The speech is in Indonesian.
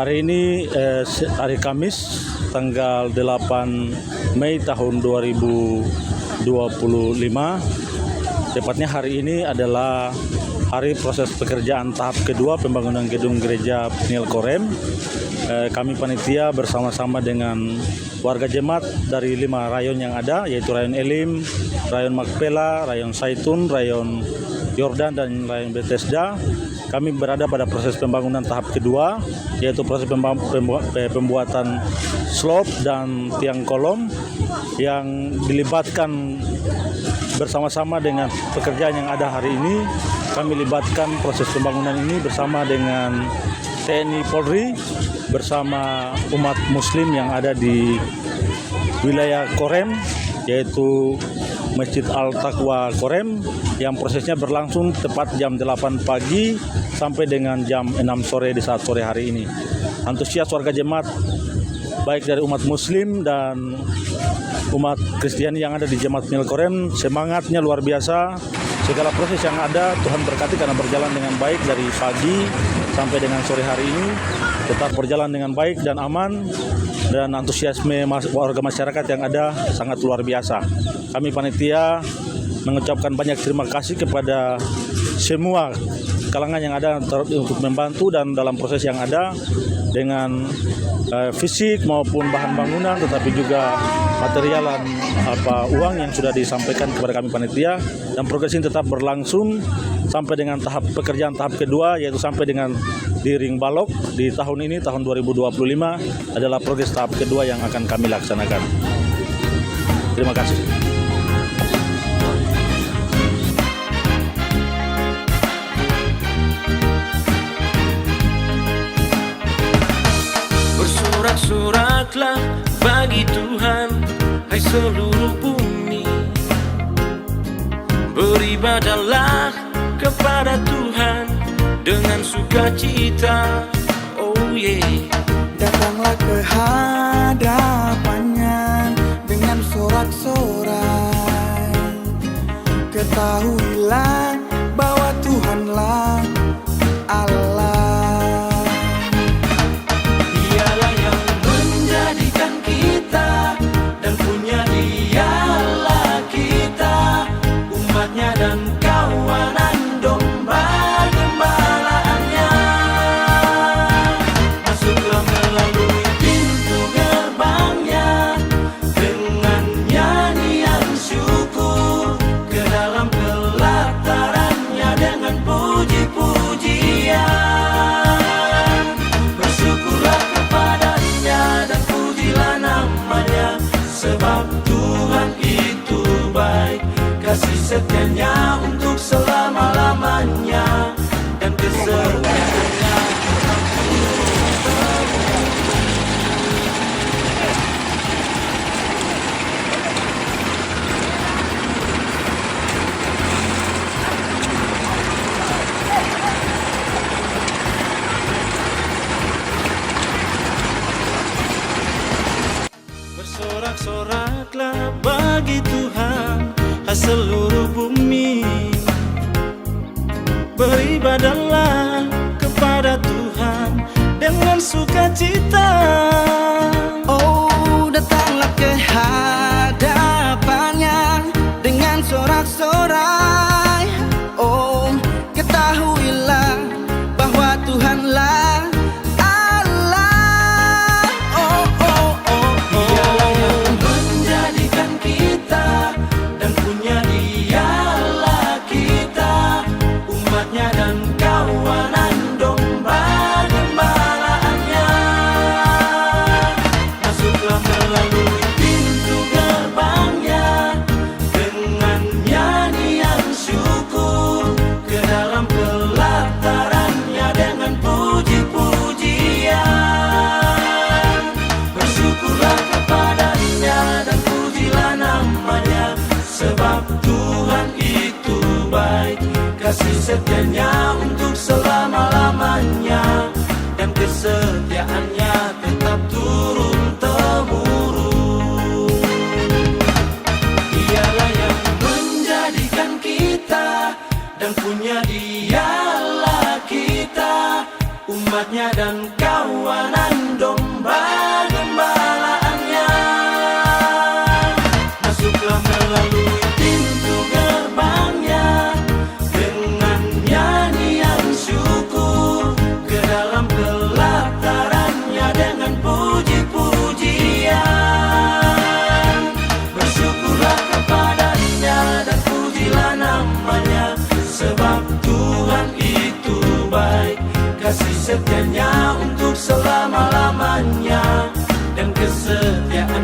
Hari ini hari Kamis tanggal 8 Mei tahun 2025. Tepatnya hari ini adalah hari proses pekerjaan tahap kedua pembangunan gedung gereja Peniel Korem. Kami panitia bersama-sama dengan warga jemaat dari 5 rayon yang ada, yaitu Rayon Elim, Rayon Makpela, Rayon Saitun, Rayon Yordan, dan Rayon Bethesda. Kami berada pada proses pembangunan tahap kedua, yaitu proses pembuatan slope dan tiang kolom yang dilibatkan bersama-sama dengan pekerjaan yang ada hari ini. Kami libatkan proses pembangunan ini bersama dengan TNI Polri, bersama umat muslim yang ada di wilayah Korem, yaitu Masjid Al-Taqwa Korem, yang prosesnya berlangsung tepat jam 8 pagi sampai dengan jam 6 sore di saat sore hari ini. Antusias warga jemaat baik dari umat muslim dan umat Kristiani yang ada di jemaat Peniel Korem, semangatnya luar biasa. Segala proses yang ada Tuhan berkati karena berjalan dengan baik dari pagi sampai dengan sore hari ini, tetap berjalan dengan baik dan aman, dan antusiasme warga masyarakat yang ada sangat luar biasa. Kami panitia mengucapkan banyak terima kasih kepada semua kalangan yang ada untuk membantu dan dalam proses yang ada dengan fisik maupun bahan bangunan, tetapi juga material dan uang yang sudah disampaikan kepada kami panitia, dan progres ini tetap berlangsung sampai dengan pekerjaan tahap kedua, yaitu sampai dengan di Ring Balok di tahun ini, tahun 2025 adalah progres tahap kedua yang akan kami laksanakan. Terima kasih. Bersorak-soraklah bagi Tuhan, hai seluruh bumi. Beribadahlah kepada Tuhan dengan sukacita. Oh yeah. Datanglah ke hadapannya dengan sorak-sorai. Ketahuilah bahwa Tuhanlah Allah. Dialah yang menjadikan kita, dan punya Dialah kita, umatnya dan kawanan domba gembalaannya. Masuklah melalui pintu gerbangnya dengan nyanyian syukur, ke dalam pelatarannya dengan puji-pujian. Bersyukurlah kepadanya dan pujilah namanya, sebab Tuhan itu baik, kasih setianya untuk selama-lamanya, dan kesetiaannya tetap Bersorak-soraklah bagi Tuhan, hai seluruh bumi. Beribadahlah kepada Tuhan dengan sukacita. Oh, datanglah ke hadapannya dengan sorak-sorai. Oh, ketahuilah bahwa Tuhanlah Allah. Oh, oh, oh, Dialah yang menjadikan kita, dan punya Dialah kita, umatnya dan kawanan domba gembalaannya. Masuklah melalui pintu gerbangnya dengan nyanyian syukur, ke dalam pelatarannya dengan puji-pujian. Bersyukurlah kepadanya dan pujilah namanya, sebab Tuhan itu baik, kasih setianya untuk selama-lamanya, dan kesetiaannya tetap turun-temurun. Dialah yang menjadikan kita, dan punya Dialah kita, umatnya dan kawanan melalui pintu gerbangnya dengan nyanyian syukur, ke dalam pelatarannya dengan puji-pujian. Bersyukurlah kepadanya dan pujilah namanya, sebab Tuhan itu baik, kasih setianya untuk selama-lamanya, dan kesetiaan